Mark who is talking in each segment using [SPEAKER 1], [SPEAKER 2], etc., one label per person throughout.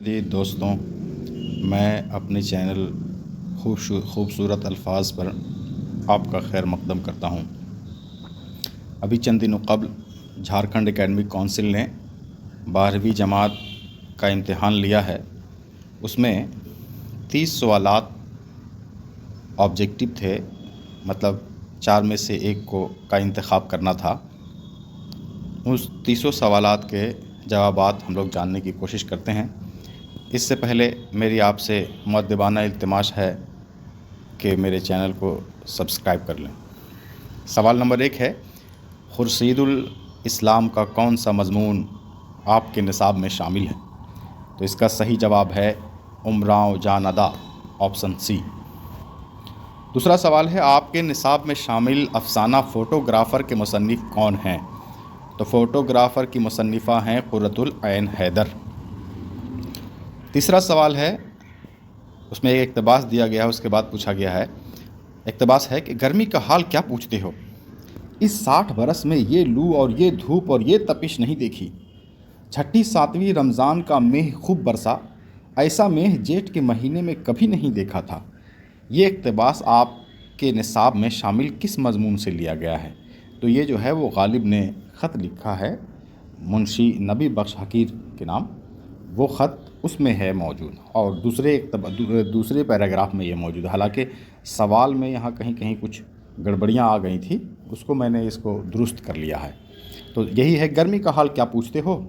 [SPEAKER 1] جی دوستوں، میں اپنے چینل خوبصورت الفاظ پر آپ کا خیر مقدم کرتا ہوں۔ ابھی چند دنوں قبل جھارکھنڈ اکیڈمک کونسل نے 12ویں جماعت کا امتحان لیا ہے۔ اس میں 30 سوالات آبجیکٹو تھے، مطلب 4 میں سے 1 کا انتخاب کرنا تھا۔ اس 30 سوالات کے جوابات ہم لوگ جاننے کی کوشش کرتے ہیں۔ اس سے پہلے میری آپ سے مؤدبانہ التماس ہے کہ میرے چینل کو سبسکرائب کر لیں۔ سوال نمبر 1 ہے، خورشید الاسلام کا کون سا مضمون آپ کے نصاب میں شامل ہے؟ تو اس کا صحیح جواب ہے امراؤ جان ادا، آپشن سی۔ دوسرا سوال ہے، آپ کے نصاب میں شامل افسانہ فوٹوگرافر کے مصنف کون ہیں؟ تو فوٹوگرافر کی مصنفہ ہیں قرۃ العین حیدر۔ تیسرا سوال ہے، اس میں ایک اقتباس دیا گیا ہے، اس کے بعد پوچھا گیا ہے، اقتباس ہے کہ گرمی کا حال کیا پوچھتے ہو؟ اس 60 برس میں یہ لو اور یہ دھوپ اور یہ تپش نہیں دیکھی۔ چھٹی ساتویں رمضان کا مہ خوب برسا، ایسا مہ جیٹھ کے مہینے میں کبھی نہیں دیکھا تھا۔ یہ اقتباس آپ کے نصاب میں شامل کس مضمون سے لیا گیا ہے؟ تو یہ جو ہے وہ غالب نے خط لکھا ہے منشی نبی بخش حقیر کے نام، وہ خط اس میں ہے موجود، اور دوسرے پیراگراف میں یہ موجود ہے۔ حالانکہ سوال میں یہاں کہیں کچھ گڑبڑیاں آ گئی تھی، اس کو میں نے درست کر لیا ہے۔ تو یہی ہے، گرمی کا حال کیا پوچھتے ہو؟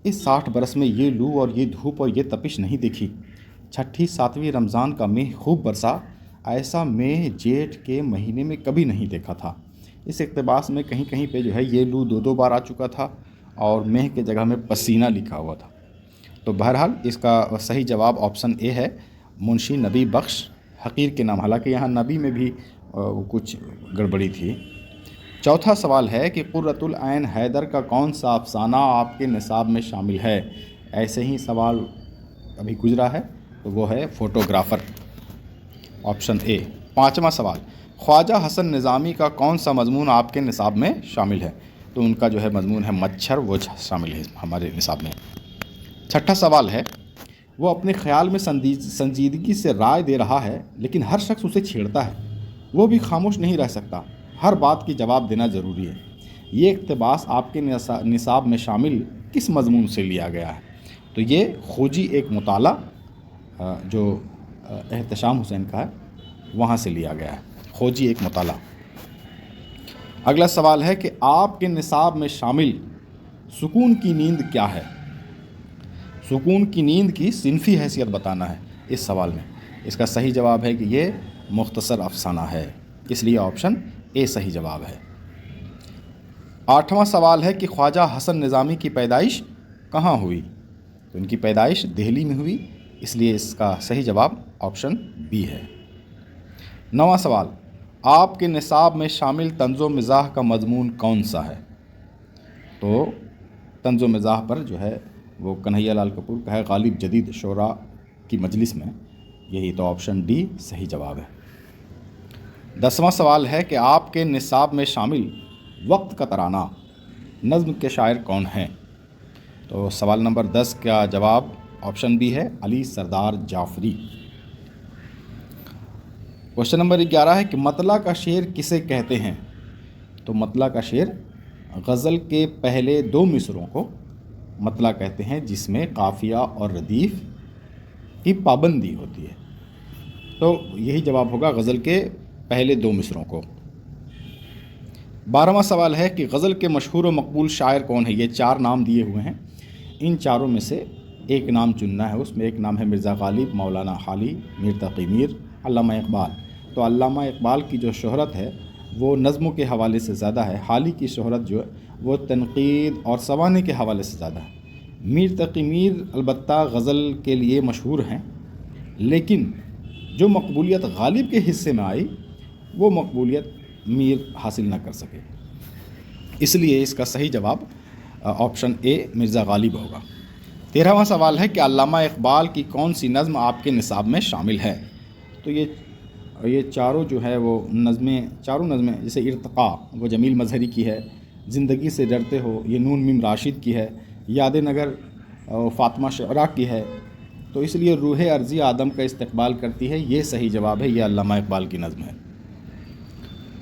[SPEAKER 1] اس 60 برس میں یہ لو اور یہ دھوپ اور یہ تپش نہیں دیکھی۔ چھٹی ساتویں رمضان کا مہ خوب برسا، ایسا مہ جیٹھ کے مہینے میں کبھی نہیں دیکھا تھا۔ اس اقتباس میں کہیں پہ جو ہے یہ لو 2 بار آ چکا تھا، اور مہ کے جگہ میں پسینہ لکھا ہوا تھا۔ تو بہرحال اس کا صحیح جواب آپشن اے ہے، منشی نبی بخش حقیر کے نام۔ حالانکہ یہاں نبی میں بھی کچھ گڑبڑی تھی۔ چوتھا سوال ہے کہ قرۃ العین حیدر کا کون سا افسانہ آپ کے نصاب میں شامل ہے؟ ایسے ہی سوال ابھی گزرا ہے، تو وہ ہے فوٹوگرافر، آپشن اے۔ پانچواں سوال، خواجہ حسن نظامی کا کون سا مضمون آپ کے نصاب میں شامل ہے؟ تو ان کا جو ہے مضمون ہے مچھر، وہ شامل ہے ہمارے نصاب میں۔ چھٹا سوال ہے، وہ اپنے خیال میں سنجیدگی سے رائے دے رہا ہے، لیکن ہر شخص اسے چھیڑتا ہے، وہ بھی خاموش نہیں رہ سکتا، ہر بات کی جواب دینا ضروری ہے۔ یہ اقتباس آپ کے نصاب میں شامل کس مضمون سے لیا گیا ہے؟ تو یہ خوجی ایک مطالعہ جو احتشام حسین کا ہے، وہاں سے لیا گیا ہے، خوجی ایک مطالعہ۔ اگلا سوال ہے کہ آپ کے نصاب میں شامل سکون کی نیند کیا ہے؟ سکون کی نیند کی صنفی حیثیت بتانا ہے اس سوال میں۔ اس کا صحیح جواب ہے کہ یہ مختصر افسانہ ہے، اس لیے آپشن اے صحیح جواب ہے۔ آٹھواں سوال ہے کہ خواجہ حسن نظامی کی پیدائش کہاں ہوئی؟ تو ان کی پیدائش دہلی میں ہوئی، اس لیے اس کا صحیح جواب آپشن بی ہے۔ نواں سوال، آپ کے نصاب میں شامل طنز و مزاح کا مضمون کون سا ہے؟ تو طنز و مزاح پر جو ہے وہ کنہیا لال کپور کا ہے، غالب جدید شعراء کی مجلس میں، یہی تو آپشن ڈی صحیح جواب ہے۔ 10واں سوال ہے کہ آپ کے نصاب میں شامل وقت کا ترانہ نظم کے شاعر کون ہیں؟ تو سوال نمبر 10 کا جواب آپشن بی ہے، علی سردار جعفری۔ کوشچن نمبر 11 ہے کہ مطلع کا شعر کسے کہتے ہیں؟ تو مطلع کا شعر غزل کے پہلے 2 مصروں کو مطلع کہتے ہیں، جس میں قافیہ اور ردیف کی پابندی ہوتی ہے۔ تو یہی جواب ہوگا، غزل کے پہلے 2 مصروں کو۔ 12واں سوال ہے کہ غزل کے مشہور و مقبول شاعر کون ہے؟ یہ 4 نام دیے ہوئے ہیں، ان چاروں میں سے ایک نام چننا ہے۔ اس میں ایک نام ہے مرزا غالب، مولانا حالی، میر تقی میر، علامہ اقبال۔ تو علامہ اقبال کی جو شہرت ہے وہ نظموں کے حوالے سے زیادہ ہے، حالی کی شہرت جو ہے وہ تنقید اور سوانح کے حوالے سے زیادہ ہے۔ میر تقی میر البتہ غزل کے لیے مشہور ہیں، لیکن جو مقبولیت غالب کے حصے میں آئی وہ مقبولیت میر حاصل نہ کر سکے، اس لیے اس کا صحیح جواب آپشن اے مرزا غالب ہوگا۔ 13واں سوال ہے کہ علامہ اقبال کی کون سی نظم آپ کے نصاب میں شامل ہے؟ تو یہ چاروں جو ہے وہ چاروں نظمیں، جیسے ارتقاء وہ جمیل مظہری کی ہے، زندگی سے ڈرتے ہو یہ نون میم راشد کی ہے، یاد نگر فاطمہ شعراء کی ہے، تو اس لیے روح ارضی آدم کا استقبال کرتی ہے، یہ صحیح جواب ہے، یہ علامہ اقبال کی نظم ہے۔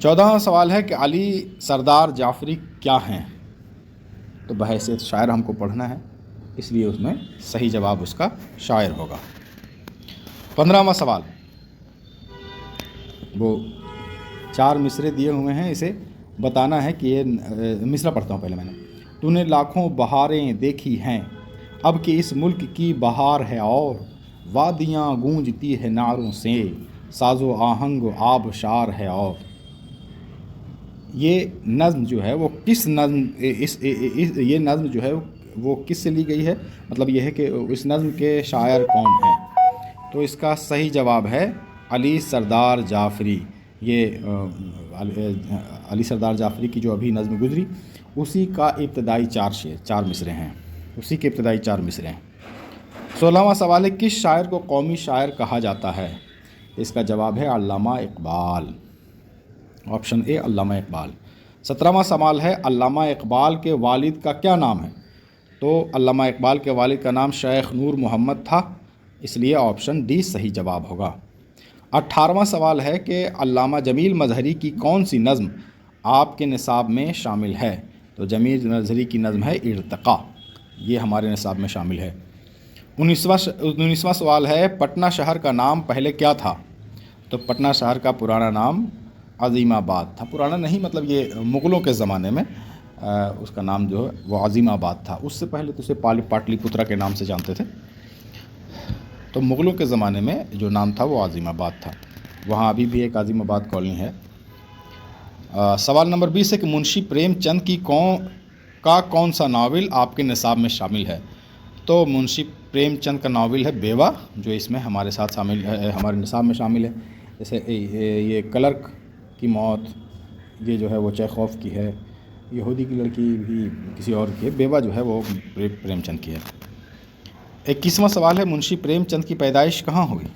[SPEAKER 1] 14واں سوال ہے کہ علی سردار جعفری کیا ہیں؟ تو بحیثیت شاعر ہم کو پڑھنا ہے، اس لیے اس میں صحیح جواب اس کا شاعر ہوگا۔ 15واں سوال، وہ 4 مصرے دیے ہوئے ہیں، اسے بتانا ہے کہ یہ مصرع پڑھتا ہوں پہلے میں نے۔ تو نے لاکھوں بہاریں دیکھی ہیں، اب کہ اس ملک کی بہار ہے اور، وادیاں گونجتی ہے نعروں سے، ساز و آہنگ و آبشار ہے اور۔ یہ نظم جو ہے وہ کس نظم یہ نظم جو ہے وہ کس سے لی گئی ہے؟ مطلب یہ ہے کہ اس نظم کے شاعر کون ہیں؟ تو اس کا صحیح جواب ہے علی سردار جعفری۔ یہ علی سردار جعفری کی جو ابھی نظم گزری، اسی کا ابتدائی 4 مصرے ہیں، اسی کے ابتدائی 4 مصرے ہیں۔ 16واں سوال ہے کس شاعر کو قومی شاعر کہا جاتا ہے؟ اس کا جواب ہے علامہ اقبال، آپشن اے علامہ اقبال۔ 17واں سوال ہے علامہ اقبال کے والد کا کیا نام ہے؟ تو علامہ اقبال کے والد کا نام شیخ نور محمد تھا، اس لیے آپشن ڈی صحیح جواب ہوگا۔ 18واں سوال ہے کہ علامہ جمیل مظہری کی کون سی نظم آپ کے نصاب میں شامل ہے؟ تو جمیل مظہری کی نظم ہے ارتقاء، یہ ہمارے نصاب میں شامل ہے۔ 19واں سوال ہے پٹنہ شہر کا نام پہلے کیا تھا؟ تو پٹنہ شہر کا پرانا نام عظیم آباد تھا، پرانا نہیں مطلب یہ مغلوں کے زمانے میں اس کا نام جو ہے وہ عظیم آباد تھا، اس سے پہلے تو اسے پاٹلی پترا کے نام سے جانتے تھے، تو مغلوں کے زمانے میں جو نام تھا وہ عظیم آباد تھا، وہاں ابھی بھی ایک عظیم آباد کالونی ہے۔ سوال نمبر 20 ہے کہ منشی پریم چند کی کون سا ناول آپ کے نصاب میں شامل ہے؟ تو منشی پریم چند کا ناول ہے بیوہ، جو اس میں ہمارے ساتھ شامل ہے، ہمارے نصاب میں شامل ہے۔ جیسے یہ کلرک کی موت، یہ جو ہے وہ چیخوف کی ہے، یہودی کی لڑکی بھی کسی اور کی ہے، بیوہ جو ہے وہ پریم چند کی ہے۔ 21واں سوال ہے منشی پریم چند کی پیدائش کہاں ہوئی؟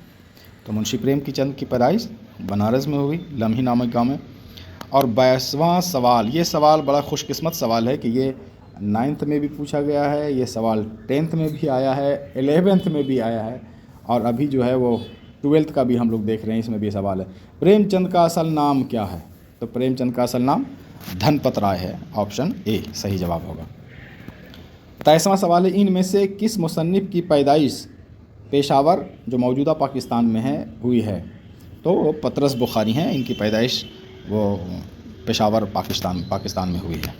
[SPEAKER 1] تو منشی پریم چند کی پیدائش بنارس میں ہوئی، لمحی نامک گاؤں میں۔ اور 22واں سوال، یہ سوال بڑا خوش قسمت سوال ہے کہ یہ 9th میں بھی پوچھا گیا ہے، یہ سوال 10th میں بھی آیا ہے، 11th میں بھی آیا ہے، اور ابھی جو ہے وہ 12th کا بھی ہم لوگ دیکھ رہے ہیں، اس میں بھی سوال ہے پریم چند کا اصل نام کیا ہے؟ تو پریم چند کا اصل نام دھن پت رائے ہے، آپشن اے صحیح جواب ہوگا۔ 23واں سوال ہے ان میں سے کس مصنف کی پیدائش پشاور جو موجودہ پاکستان میں ہے ہوئی ہے؟ تو پطرس بخاری ہیں، ان کی پیدائش وہ پشاور پاکستان میں ہوئی ہے۔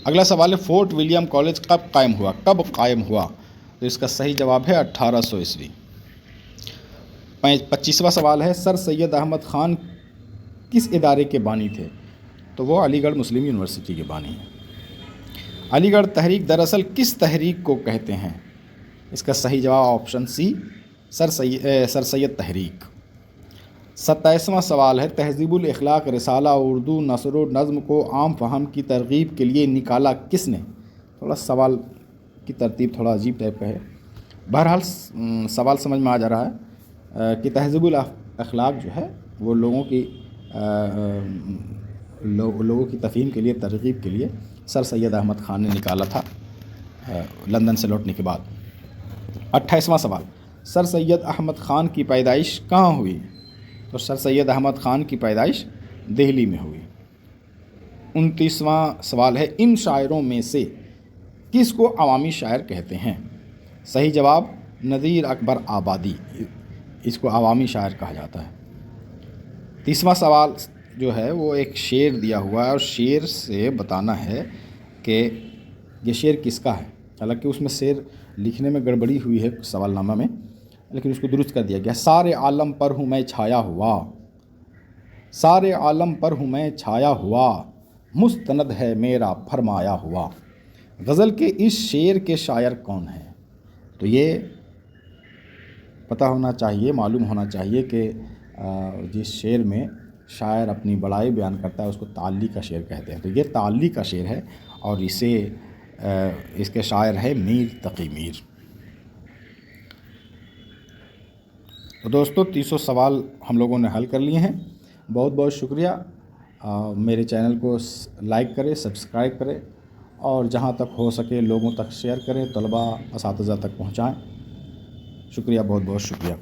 [SPEAKER 1] اگلا سوال ہے فورٹ ولیم کالج کب قائم ہوا؟ تو اس کا صحیح جواب ہے 1800 عیسوی۔ 25واں سوال ہے سر سید احمد خان کس ادارے کے بانی تھے؟ تو وہ علی گڑھ مسلم یونیورسٹی کے بانی ہیں۔ علی گڑھ تحریک دراصل کس تحریک کو کہتے ہیں؟ اس کا صحیح جواب آپشن سی سر سید تحریک۔ 27واں سوال ہے تہذیب الاخلاق رسالہ اردو نثر و نظم کو عام فہم کی ترغیب کے لیے نکالا کس نے؟ تھوڑا سوال کی ترتیب تھوڑا عجیب ٹائپ کا ہے، بہرحال سوال سمجھ میں آ جا رہا ہے کہ تہذیب الاخلاق جو ہے وہ لوگوں کی تفہیم کے لیے، ترغیب کے لیے سر سید احمد خان نے نکالا تھا لندن سے لوٹنے کے بعد۔ 28واں سوال سر سید احمد خان کی پیدائش کہاں ہوئی؟ تو سر سید احمد خان کی پیدائش دہلی میں ہوئی۔ 29واں سوال ہے ان شاعروں میں سے کس کو عوامی شاعر کہتے ہیں؟ صحیح جواب نذیر اکبر آبادی، اس کو عوامی شاعر کہا جاتا ہے۔ 30واں سوال جو ہے وہ ایک شعر دیا ہوا ہے اور شعر سے بتانا ہے کہ یہ شعر کس کا ہے، حالانکہ اس میں شعر لکھنے میں گڑبڑی ہوئی ہے سوال نامہ میں، لیکن اس کو درست کر دیا گیا۔ سارے عالم پر ہوں میں چھایا ہوا، سارے عالم پر ہوں میں چھایا ہوا، مستند ہے میرا فرمایا ہوا۔ غزل کے اس شعر کے شاعر کون ہیں؟ تو یہ پتہ ہونا چاہیے، معلوم ہونا چاہیے کہ جس شعر میں شاعر اپنی بڑائی بیان کرتا ہے اس کو تعلی کا شعر کہتے ہیں، تو یہ تعلی کا شعر ہے اور اس کے شاعر ہے میر تقی میر۔ تو دوستو 300 سوال ہم لوگوں نے حل کر لیے ہیں، بہت بہت شکریہ۔ میرے چینل کو لائک کریں، سبسکرائب کریں اور جہاں تک ہو سکے لوگوں تک شیئر کریں، طلباء اساتذہ تک پہنچائیں۔ شکریہ، بہت بہت شکریہ.